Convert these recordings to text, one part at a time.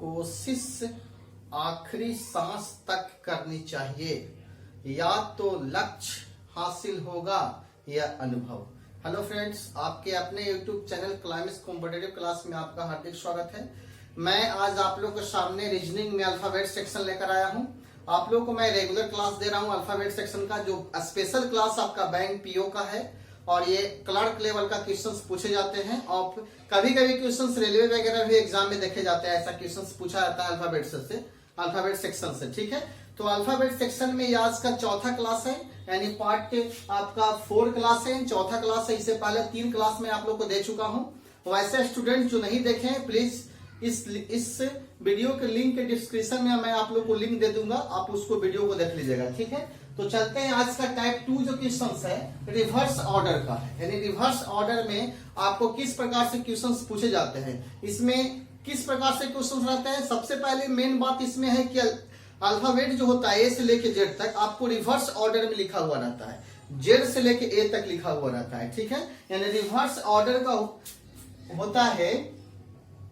कोशिश आखिरी सांस तक करनी चाहिए, या तो लक्ष्य हासिल होगा या अनुभव। हेलो फ्रेंड्स, आपके अपने YouTube channel climax competitive class में आपका हार्दिक स्वागत है। मैं आज आप लोगों के सामने रीजनिंग में अल्फाबेट सेक्शन लेकर आया हूं। आप लोगों को मैं रेगुलर क्लास दे रहा हूं अल्फाबेट सेक्शन का, जो स्पेशल क्लास आपका बैंक पीओ का है, और ये क्लर्क लेवल का क्वेश्चंस पूछे जाते हैं। और कभी कभी क्वेश्चंस रेलवे वगैरह भी एग्जाम में देखे जाते हैं, ऐसा क्वेश्चंस पूछा जाता है अल्फाबेट सेक्शन से। ठीक है, तो अल्फाबेट सेक्शन में आज का चौथा क्लास है, यानी पार्ट आपका 4 क्लास है, चौथा क्लास है। इससे पहले 3 क्लास में आप लोग को दे चुका हूं। वैसे स्टूडेंट जो नहीं देखे हैं, प्लीज इस वीडियो के लिंक के डिस्क्रिप्शन में मैं आप लोग को लिंक दे दूंगा, आप उसको वीडियो को देख लीजिएगा। ठीक है, तो चलते हैं। आज का टाइप 2 जो क्वेश्चन है रिवर्स ऑर्डर का है, यानी रिवर्स ऑर्डर में आपको किस प्रकार से क्वेश्चंस पूछे जाते हैं, इसमें किस प्रकार से क्वेश्चंस रहते हैं। सबसे पहले मेन बात इसमें है कि अल्फाबेट जो होता है ए से लेके जेड तक आपको रिवर्स ऑर्डर में लिखा हुआ रहता है, जेड से लेके ए तक लिखा हुआ रहता है। ठीक है, यानी रिवर्स ऑर्डर का होता है,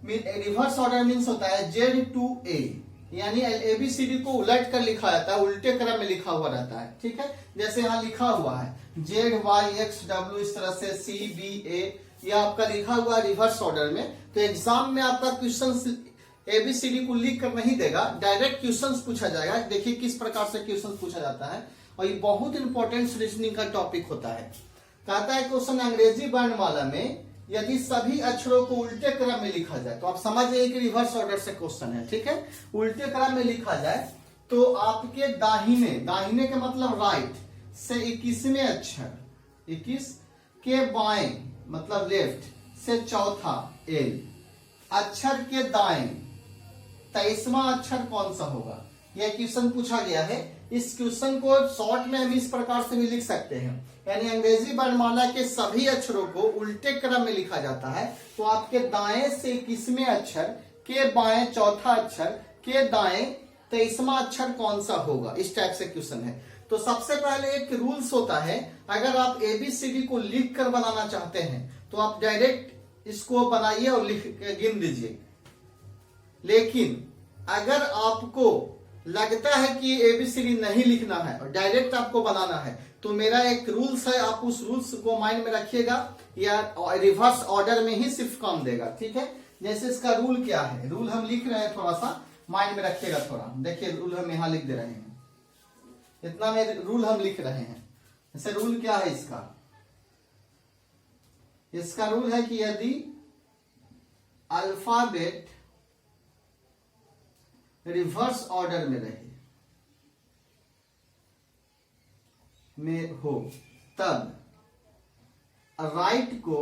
रिवर्स ऑर्डर मीन्स होता है जेड टू ए, यानी एबीसीडी को उलट कर लिखा जाता है, उल्टे क्रम में लिखा हुआ रहता है। ठीक है, जैसे यहाँ लिखा हुआ है जेड वाई एक्स डब्ल्यू, इस तरह से सी बी ए, यह आपका लिखा हुआ है रिवर्स ऑर्डर में। तो एग्जाम में आपका क्वेश्चन एबीसीडी को लिख कर नहीं देगा, डायरेक्ट क्वेश्चन पूछा जाएगा। देखिए किस प्रकार से क्वेश्चन पूछा जाता है, और ये बहुत इंपॉर्टेंट रीजनिंग का टॉपिक होता है। कहता है क्वेश्चन अंग्रेजी वर्णमाला में यदि सभी अक्षरों को उल्टे क्रम में लिखा जाए, तो आप समझ जाइए कि रिवर्स ऑर्डर से क्वेश्चन है। ठीक है, उल्टे क्रम में लिखा जाए तो आपके दाहिने के मतलब राइट से 21वें अक्षर, 21 के बाएं मतलब लेफ्ट से चौथा एल अक्षर के दाएं 23वां अक्षर कौन सा होगा, यह क्वेश्चन पूछा गया है। इस क्वेश्चन को शॉर्ट में हम इस प्रकार से भी लिख सकते हैं, यानी अंग्रेजी वर्णमाला के सभी अक्षरों को उल्टे क्रम में लिखा जाता है, तो आपके दाएं से 21वें अक्षर के बाएं चौथा अक्षर के दाएं 23वां अक्षर कौन सा होगा, इस टाइप से क्वेश्चन है। तो सबसे पहले एक रूल्स होता है, अगर आप एबीसीडी को लिख कर बनाना चाहते हैं तो आप डायरेक्ट इसको बनाइए और गिन दीजिए। लेकिन अगर आपको लगता है कि एबीसीडी नहीं लिखना है और डायरेक्ट आपको बनाना है, तो मेरा एक रूल्स है, आप उस रूल्स को माइंड में रखिएगा, या रिवर्स ऑर्डर में ही सिर्फ काम देगा। ठीक है, जैसे इसका रूल क्या है, रूल हम लिख रहे हैं, थोड़ा सा माइंड में रखिएगा। थोड़ा देखिए, रूल हम यहां लिख दे रहे हैं, इतना में रूल हम लिख रहे हैं। जैसे रूल क्या है इसका रूल है कि यदि अल्फाबेट रिवर्स ऑर्डर में हो, तब राइट को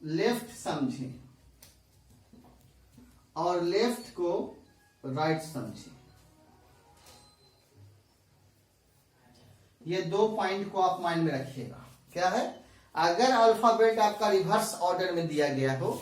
लेफ्ट समझें और लेफ्ट को राइट समझें। ये 2 पॉइंट को आप माइंड में रखिएगा। क्या है, अगर अल्फाबेट आपका रिवर्स ऑर्डर में दिया गया हो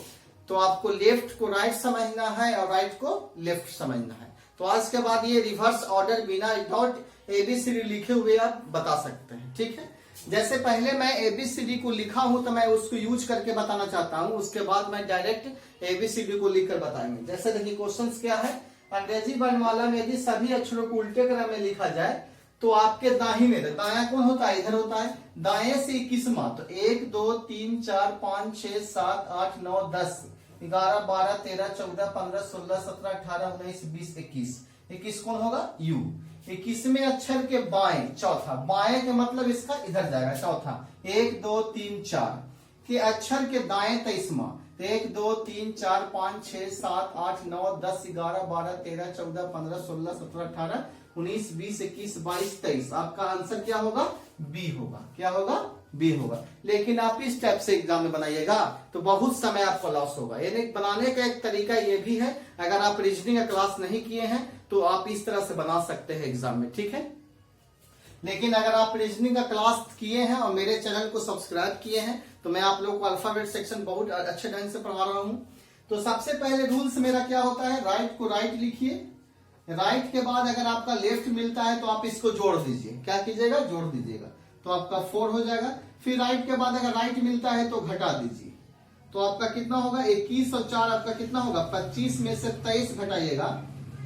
तो आपको लेफ्ट को राइट समझना है और राइट को लेफ्ट समझना है। तो आज के बाद ये रिवर्स ऑर्डर बिना डॉट एबीसीडी लिखे हुए आप बता सकते हैं। ठीक है, जैसे पहले मैं एबीसीडी को लिखा हूं तो मैं उसको यूज करके बताना चाहता हूं, उसके बाद मैं डायरेक्ट एबीसीडी को लिखकर बताएंगे। जैसे देखिए क्वेश्चन क्या है, अंग्रेजी वर्णमाला में यदि सभी अक्षरों को उल्टे क्रम में लिखा जाए तो आपके दाया कौन होता है, इधर होता है, दाएं से 21वां, तो 1 2 3 4 5 6 7 8 9 10 11 12 13 14 15 16 17 18 19 20 21, 21 कौन होगा, यू। 21वें अक्षर के बाएं चौथा, बाएं के मतलब इसका इधर जाएगा चौथा, 1 2 3 4 के अक्षर के दाएं 23वां, 1 2 3 4 5 6 7 8 9 10 11 12 13 14 15 16 17 18 19 20 21 22 23, आपका आंसर क्या होगा, बी होगा। क्या होगा, बी होगा। लेकिन आप इस टाइप से एग्जाम में बनाइएगा तो बहुत समय आपको लॉस होगा। यानी बनाने का एक तरीका ये भी है, अगर आप रीजनिंग का क्लास नहीं किए हैं तो आप इस तरह से बना सकते हैं एग्जाम में। ठीक है, लेकिन अगर आप रीजनिंग का क्लास किए हैं और मेरे चैनल को सब्सक्राइब किए हैं तो मैं आप लोगों को अल्फाबेट सेक्शन बहुत अच्छे ढंग से पढ़ा रहा हूं। तो सबसे पहले रूल्स मेरा क्या होता है, राइट को राइट लिखिए, राइट के बाद अगर आपका लेफ्ट मिलता है तो आप इसको जोड़ दीजिए। क्या कीजिएगा, जोड़ दीजिएगा, तो आपका 4 हो जाएगा। फिर राइट के बाद अगर राइट मिलता है तो घटा दीजिए, तो आपका कितना होगा 21 और 4 आपका कितना होगा 25 में से 23 घटाइएगा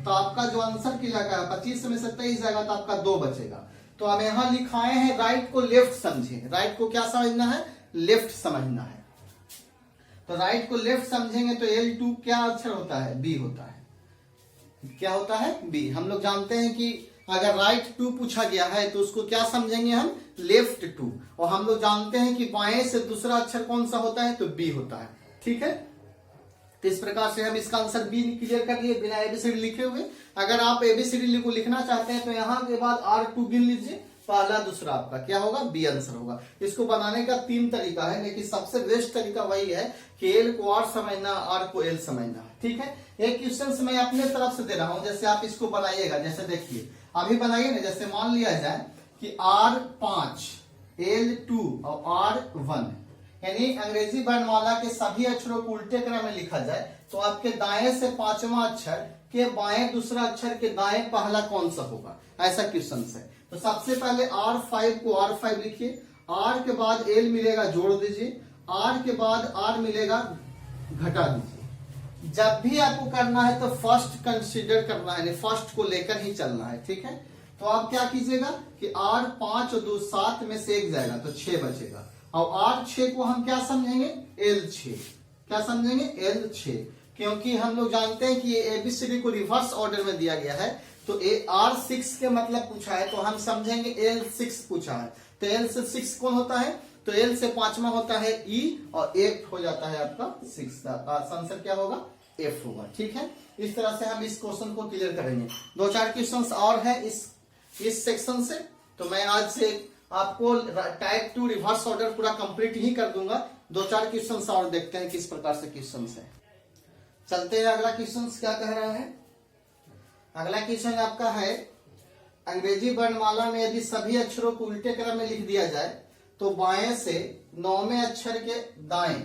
तो आपका जो आंसर की लगा है 25 में से 23 जाएगा तो आपका 2 बचेगा। तो हम यहाँ लिखाए हैं राइट को लेफ्ट समझें। राइट को क्या समझना है? लेफ्ट समझना है। तो राइट को लेफ्ट समझेंगे तो L2 क्या अक्षर होता है? बी होता है। क्या होता है? बी। हम लोग जानते हैं कि अगर राइट 2 पूछा गया है तो उसको क्या समझेंगे हम? लेफ्ट 2। और हम लोग जानते हैं कि बाएं से दूसरा अक्षर कौन सा होता है? तो बी होता है। ठीक है, तो इस प्रकार से हम इसका आंसर बी क्लियर कर लिए बिना एबीसीडी लिखे हुए। अगर आप एबीसीडी को लिखना चाहते हैं तो यहाँ के बाद R2 गिन लीजिए, पहला दूसरा आपका क्या होगा? बी आंसर होगा। इसको बनाने का 3 तरीका है, लेकिन सबसे बेस्ट तरीका वही है कि एल को आर समझना, आर को एल समझना। ठीक है, एक क्वेश्चन मैं अपने तरफ से दे रहा हूं, जैसे आप इसको बनाइएगा। जैसे देखिए अभी बनाइए ना, जैसे मान लिया जाए कि R5 L2 और R1, यानी अंग्रेजी वर्णमाला के सभी अक्षरों को उल्टे क्रम में लिखा जाए तो आपके दाएं से 5वां अक्षर के बाएं दूसरा अक्षर के दाएं पहला कौन सा होगा? ऐसा क्वेश्चन है। तो सबसे पहले R5 को R5 लिखिए, R के बाद L मिलेगा जोड़ दीजिए, R के बाद R मिलेगा घटा दीजिए। जब भी आपको करना है तो फर्स्ट कंसीडर करना है, फर्स्ट को लेकर ही चलना है। ठीक है, तो आप क्या कीजिएगा कि R5 और 2 7 में से 1 जाएगा तो 6 बचेगा। और R6 को हम क्या समझेंगे? L6। क्या समझेंगे? L6, क्योंकि हम लोग जानते हैं कि ये एबीसीडी को रिवर्स ऑर्डर में दिया गया है। तो R6 के मतलब पूछा है तो हम समझेंगे L6 पूछा है। तो L से 6 कौन होता है? तो L से 5वां होता है E और 1 हो जाता है आपका 6। आंसर क्या होगा? F होगा। ठीक है, इस तरह से हम इस क्वेश्चन को क्लियर करेंगे। 2-4 क्वेश्चंस और है इस सेक्शन से, तो मैं आज से आपको टाइप 2 रिवर्स ऑर्डर पूरा कंप्लीट ही कर दूंगा। 2-4 क्वेश्चंस और देखते हैं किस प्रकार से क्वेश्चंस है। चलते हैं अगला क्वेश्चन क्या कह रहा है। अगला क्वेश्चन आपका है, अंग्रेजी वर्णमाला में यदि सभी अक्षरों को उल्टे क्रम में लिख दिया जाए तो बाएं से 9वें अक्षर के दाएं,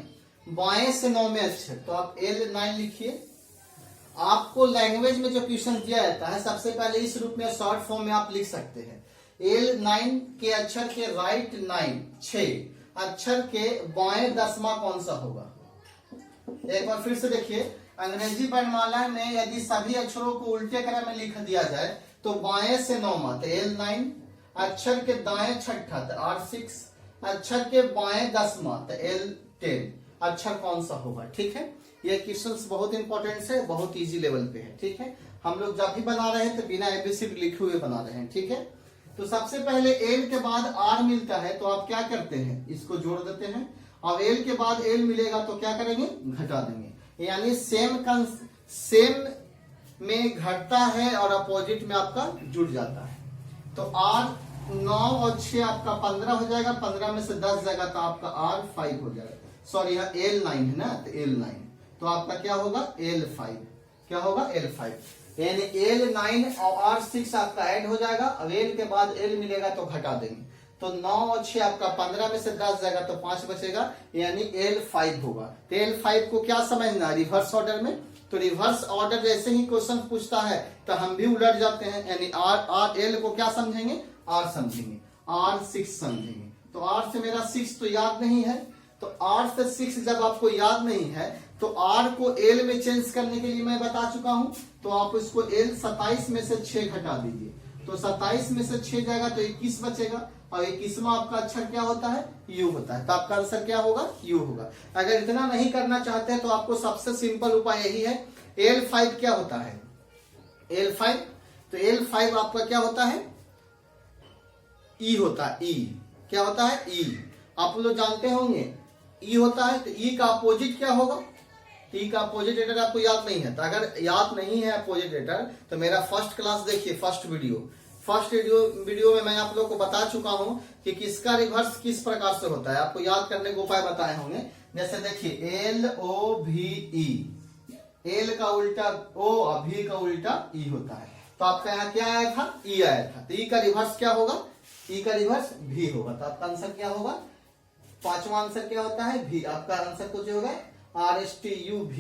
बाएं से 9वें अक्षर, तो आप L9 लिखिए। आपको लैंग्वेज में जो क्वेश्चन दिया जाता है सबसे पहले इस रूप में शॉर्ट फॉर्म में आप लिख सकते हैं। L9 के अक्षर के राइट 9 6 अक्षर के बाएं 10वां कौन सा होगा? एक बार फिर से देखिए, अंग्रेजी वर्णमाला में यदि सभी अक्षरों को उल्टे क्रम में लिख दिया जाए तो बाएं से 9वां तो L9, अक्षर के दाएं 6ठा तो R6, अक्षर के बाएं 10वां तो L10 अक्षर कौन सा होगा? ठीक है, ये क्वेश्चंस बहुत इंपॉर्टेंट है, बहुत इजी लेवल पे है। ठीक है, हम लोग जब भी बना रहे हैं तो बिना एबीसीडी लिखे हुए बना रहे हैं। ठीक है, तो सबसे पहले L के बाद R मिलता है तो आप क्या करते हैं? इसको जोड़ देते हैं। अब L के बाद L मिलेगा तो क्या करेंगे? घटा देंगे। यानी सेम में घटता है और अपोजिट में आपका जुड़ जाता है। तो R 9 और 6 आपका 15 हो जाएगा, 15 में से 10 जाएगा तो आपका R5 हो जाएगा। सॉरी, यहाँ L9 है ना, तो L9 तो आपका क्या होगा? L5। क्या होगा? L5। यानी L9 और R6 आपका ऐड हो जाएगा। अब L के बाद L मिलेगा तो घटा देंगे। तो 9 और 6 आपका 15 में से 10 जाएगा तो 5 बचेगा, यानी L5 होगा। तो L5 को क्या समझना? रिवर्स ऑर्डर में। तो रिवर्स ऑर्डर जैसे ही क्वेश्चन पूछता है तो हम भी उलट जाते हैं, यानी L को क्या समझेंगे? R समझेंगे, R6 समझेंगे। तो R से मेरा 6 तो याद नहीं है, तो R से 6 जब आपको याद नहीं है तो R को L में चेंज करने के लिए मैं बता चुका हूं। तो आप इसको L 27 में से 6 घटा दीजिए, तो 27 में से 6 जाएगा तो 21 बचेगा। और 21वां आपका अक्षर क्या होता है? U होता है। तो आपका आंसर क्या होगा? U होगा। अगर इतना नहीं करना चाहते हैं तो आपको सबसे सिंपल उपाय यही है। L5 क्या होता है? L5, तो L5 आपका क्या होता है? E होता है। E क्या होता है? E आप लोग जानते होंगे E होता है। तो E का अपोजिट क्या होगा? E का अपोजिट लेटर आपको याद नहीं है, तो अगर याद नहीं है अपोजिट लेटर तो मेरा फर्स्ट क्लास देखिए, फर्स्ट वीडियो में मैं आप लोगों को बता चुका हूं कि किसका रिवर्स किस प्रकार से होता है। आपको याद करने के उपाय बताए होंगे। जैसे देखिए LOVE, L का उल्टा O और V का उल्टा E होता है। तो आपका यहाँ क्या आया था? E आया था। तो E का रिवर्स क्या होगा? E का रिवर्स V होगा। तो आपका आंसर क्या होगा? 5वां आंसर क्या होता है? V। आपका आंसर कुछ होगा RSTUV,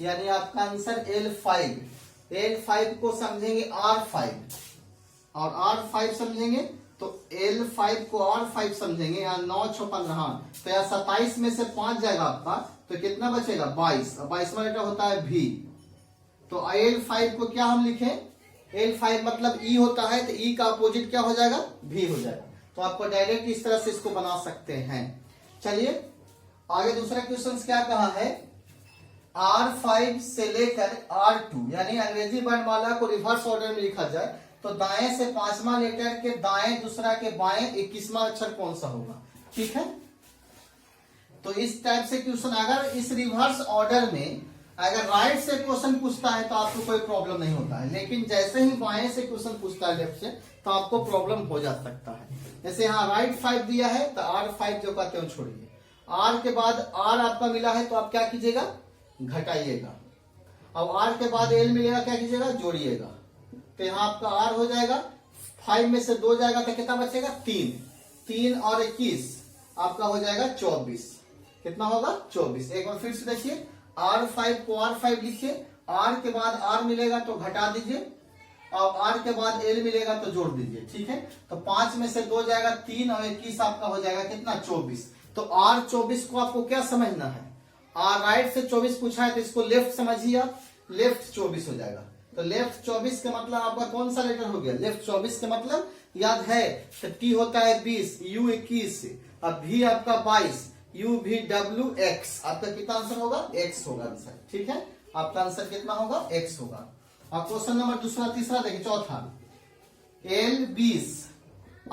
यानी आपका आंसर L5 को समझेंगे R5 और R5 समझेंगे तो L5 को R5 समझेंगे। यहाँ 9 6 15, तो यहाँ 27 में से 5 जाएगा आपका तो कितना बचेगा 22, 22वां लेटर होता है भी। तो L5 को क्या हम लिखें, L5 मतलब E होता है, तो E का अपोजिट क्या हो जाएगा, V हो जाएगा। तो आपको डायरेक्ट इस तरह से इसको बना सकते हैं। चलिए आगे दूसरा क्वेश्चन क्या कहा है, R5 से लेकर R2 यानी अंग्रेजी वर्णमाला को रिवर्स ऑर्डर में लिखा जाए तो दाएं से 5वां लेटर के दाएं, दूसरा के बाएं 21वां अक्षर कौन सा होगा। ठीक है, तो इस टाइप से क्वेश्चन अगर इस रिवर्स ऑर्डर में अगर राइट से क्वेश्चन पूछता है तो आपको कोई प्रॉब्लम नहीं होता है, लेकिन जैसे ही बाएं से क्वेश्चन पूछता है लेफ्ट से तो आपको प्रॉब्लम हो जा सकता है। जैसे यहाँ राइट 5 दिया है तो R5 जो कहते हैं छोड़िए, R के बाद R आपका मिला है तो आप क्या कीजिएगा, घटाइएगा। अब R के बाद L मिलेगा, क्या कीजिएगा, जोड़िएगा। तो यहाँ आपका R हो जाएगा, 5 में से 2 जाएगा तो कितना बचेगा 3, 3 और 21 आपका हो जाएगा 24। कितना होगा 24। एक बार फिर से देखिए, R5 को R5 लिखिए, R के बाद R मिलेगा तो घटा दीजिए, और R के बाद L मिलेगा तो जोड़ दीजिए। ठीक है, तो 5 में से 2 जाएगा 3 और 21 आपका हो जाएगा कितना 24। तो R24 को आपको क्या समझना है, R राइट से 24 पूछा है तो इसको लेफ्ट समझिए आप, लेफ्ट 24 हो जाएगा। तो लेफ्ट 24 का मतलब आपका कौन सा लेटर हो गया, लेफ्ट 24 का मतलब याद है तो T होता है 20, U 21, अब V आपका 22, UVWX आपका कितना आंसर होगा, X होगा आंसर। ठीक है, आपका आंसर कितना होगा, X होगा। अब क्वेश्चन नंबर दूसरा, तीसरा देखिए, चौथा L20,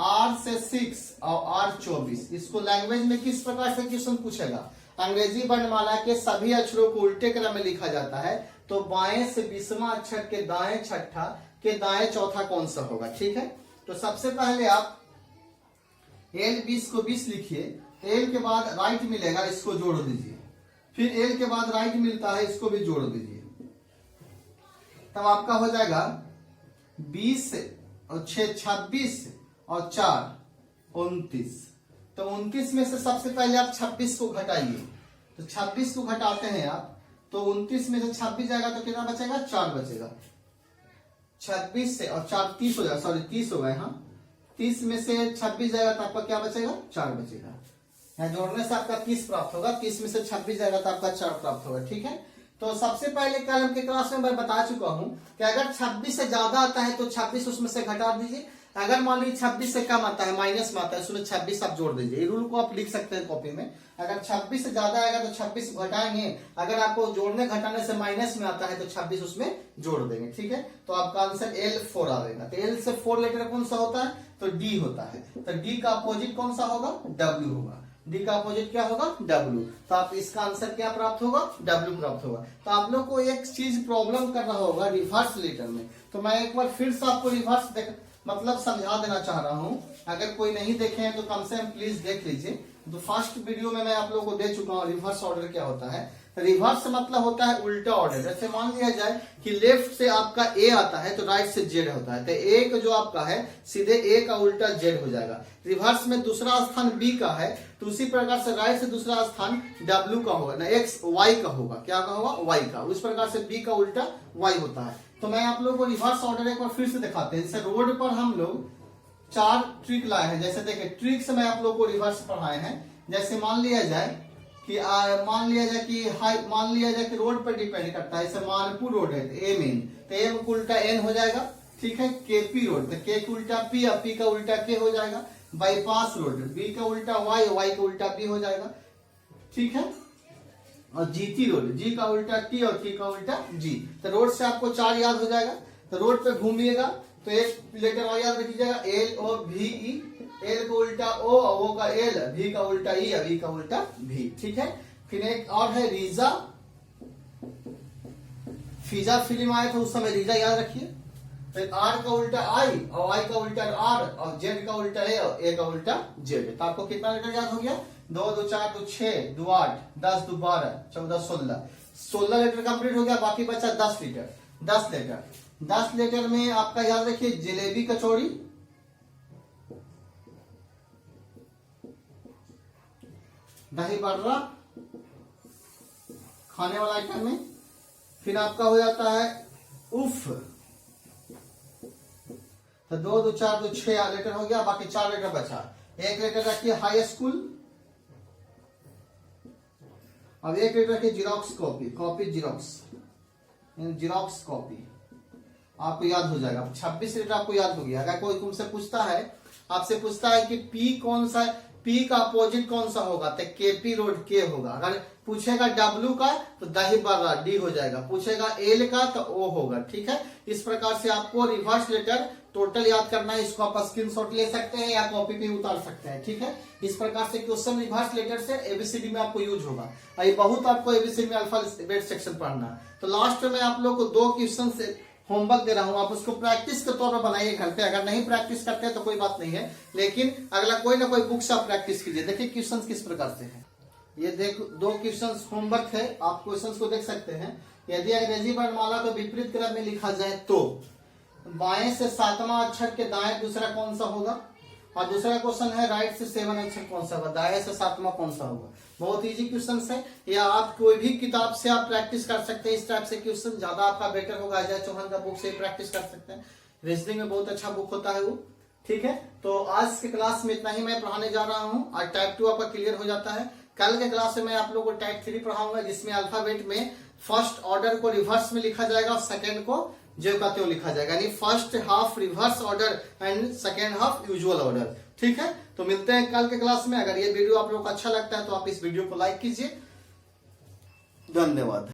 R से 6 और R 24, इसको लैंग्वेज में किस प्रकार से क्वेश्चन पूछेगा। अंग्रेजी वर्णमाला के सभी अक्षरों को उल्टे क्रम में लिखा जाता है, तो बाएं से 20वां अक्षर के दाएं छठा के दाएं चौथा कौन सा होगा। ठीक है, तो सबसे पहले आप L20 को 20 लिखिए, L के बाद राइट मिलेगा, इसको जोड़ दीजिए, फिर L के बाद राइट मिलता है, इसको भी जोड़ दीजिए, तब आपका हो जाएगा 20 और 6 26 और 4 29। तो 29 में से सबसे पहले आप 26 को घटाइए, तो 26 को घटाते हैं आप तो 29 में से 26 जाएगा तो कितना बचेगा, 4 बचेगा। 26 से और 4 30 हो जाएगा, सॉरी 30 हो गए, हाँ 30 में से 26 जाएगा तो आपका क्या बचेगा, 4 बचेगा। यहाँ जोड़ने से आपका 30 प्राप्त होगा, 30 में से 26 जाएगा तो आपका 4 प्राप्त होगा। ठीक है, तो सबसे पहले कल के क्लास में मैं बता चुका हूं कि अगर 26 से ज्यादा आता है तो 26 उसमें से घटा दीजिए, अगर मान लीजिए 26 से कम आता है, माइनस में आता है, उसमें 26 आप जोड़ दीजिए। ये रूल को आप लिख सकते हैं कॉपी में, अगर 26 से ज्यादा आएगा तो 26 घटाएंगे, अगर आपको जोड़ने घटाने से माइनस में आता है तो 26 उसमें जोड़ देंगे। ठीक है, तो आपका आंसर L4 आएगा। तो L से 4 लेटर कौन सा होता है, तो D होता है। तो D का अपोजिट कौन सा होगा, W होगा। D का अपोजिट क्या होगा, W। तो आप इसका आंसर क्या प्राप्त होगा, W प्राप्त होगा। तो आप लोग को एक चीज प्रॉब्लम कर रहा होगा रिवर्स लेटर में, तो मैं एक बार फिर से आपको रिवर्स मतलब समझा देना चाह रहा हूं। अगर कोई नहीं देखे हैं तो कम से कम प्लीज देख लीजिए। तो फर्स्ट वीडियो में मैं आप लोगों को दे चुका हूं रिवर्स ऑर्डर क्या होता है। रिवर्स मतलब होता है उल्टा ऑर्डर। जैसे मान लिया जाए कि लेफ्ट से आपका ए आता है तो राइट से जेड होता है, तो ए का जो आपका है सीधे ए का उल्टा जेड हो जाएगा। रिवर्स में दूसरा स्थान बी का है तो उसी प्रकार से राइट से दूसरा स्थान डब्ल्यू का होगा ना, एक्स वाई का होगा, क्या का होगा, वाई का। उस प्रकार से बी का उल्टा वाई होता है। तो मैं आप लोगों को रिवर्स ऑर्डर एक बार फिर से दिखाते हैं। जैसे रोड पर हम लोग 4 ट्रिक लाए हैं, जैसे देखिए ट्रिक से मैं आप लोगों को रिवर्स पढ़ाए हैं। जैसे मान लिया जाए कि मान लिया जाए कि रोड पर डिपेंड करता है। जैसे मानपुर रोड है तो ए मेन, तो ए का उल्टा एन हो जाएगा। ठीक है, केपी रोड तो के का उल्टा पी और पी का उल्टा के हो जाएगा। बाईपास रोड बी का उल्टा वाई, वाई का उल्टा बी हो जाएगा। ठीक है, और जीटी रोड जी का उल्टा टी और टी का उल्टा जी। तो रोड से आपको 4 याद हो जाएगा। तो रोड पे घूमिएगा तो एक लेटर और याद रखिएगा, एल ओ भी ई, एल का उल्टा ओ, ओ का एल, भी का उल्टा ई, वी का उल्टा भी। ठीक है, फिर एक और है रीजा, फीजा फिल्म आया था उस समय, रीजा याद रखिए। फिर आर का उल्टा आई और आई का उल्टा आर और जेड का उल्टा ए और ए का उल्टा जेड। तो आपको कितना लेटर याद हो गया, 2 2 4 2 6 2 8 10 2 12 14 16 लेटर कंप्लीट हो गया। बाकी बचा 10 लेटर। 10 लेटर में आपका याद रखिए जलेबी कचौड़ी, दही बर्रा खाने वाला आइटम में। फिर आपका हो जाता है उफ, तो 2 2 4 2 6 लेटर हो गया। बाकी 4 लेटर बचा। एक लेटर रखिए हाई स्कूल अब एक लीटर की जीरोक्स कॉपी जीरोक्स कॉपी आपको याद हो जाएगा। 26 लीटर आपको याद हो गया। अगर कोई तुमसे पूछता है, आपसे पूछता है कि पी कौन सा, पी का अपोजिट कौन सा होगा, तो केपी रोड के होगा। अगर पूछेगा डब्ल्यू का तो दही बर्रा डी हो जाएगा, पूछेगा एल का तो ओ होगा। ठीक है, इस प्रकार से आपको रिवर्स लेटर टोटल याद करना है। इसको आप स्क्रीनशॉट ले सकते हैं या कॉपी पे उतार सकते हैं। ठीक है, इस प्रकार से क्वेश्चन रिवर्स लेटर से एबीसीडी में आपको यूज होगा। ये बहुत आपको एबीसीडी में अल्फाबेट सेक्शन पढ़ना है। तो लास्ट में आप लोग को 2 क्वेश्चन से होमवर्क दे रहा हूं, आप उसको प्रैक्टिस के तौर पर बनाइए घर पे। अगर नहीं प्रैक्टिस करते हैं तो कोई बात नहीं है, लेकिन अगला कोई ना कोई बुक से आप प्रैक्टिस कीजिए। देखिए क्वेश्चन किस प्रकार से है। ये देखो 2 क्वेश्चन होमवर्क है, आप क्वेश्चन को देख सकते हैं। यदि अंग्रेजी वर्णमाला को विपरीत क्रम में लिखा जाए तो बाएं से 7वां अक्षर के दाएं दूसरा कौन सा होगा, और दूसरा क्वेश्चन है राइट से 7 अक्षर कौन सा होगा, दाएं से 7वां कौन सा होगा। बहुत इजी क्वेश्चन है, या आप कोई भी किताब से आप प्रैक्टिस कर सकते हैं। इस टाइप से क्वेश्चन ज्यादा आपका बेटर होगा। अजय चौहान का बुक से प्रैक्टिस कर सकते हैं, रीजनिंग में बहुत अच्छा बुक होता है वो। ठीक है, तो आज के क्लास में इतना ही मैं पढ़ाने जा रहा हूँ। आज टाइप 2 आपका क्लियर हो जाता है। कल के क्लास में मैं आप लोगों को टाइप 3 पढ़ाऊंगा, जिसमें अल्फाबेट में फर्स्ट ऑर्डर को रिवर्स में लिखा जाएगा और सेकेंड को जो का त्यों लिखा जाएगा, यानी first half reverse order and second half usual order. ठीक है, तो मिलते हैं कल के क्लास में। अगर ये वीडियो आप लोगों को अच्छा लगता है तो आप इस वीडियो को लाइक कीजिए। धन्यवाद।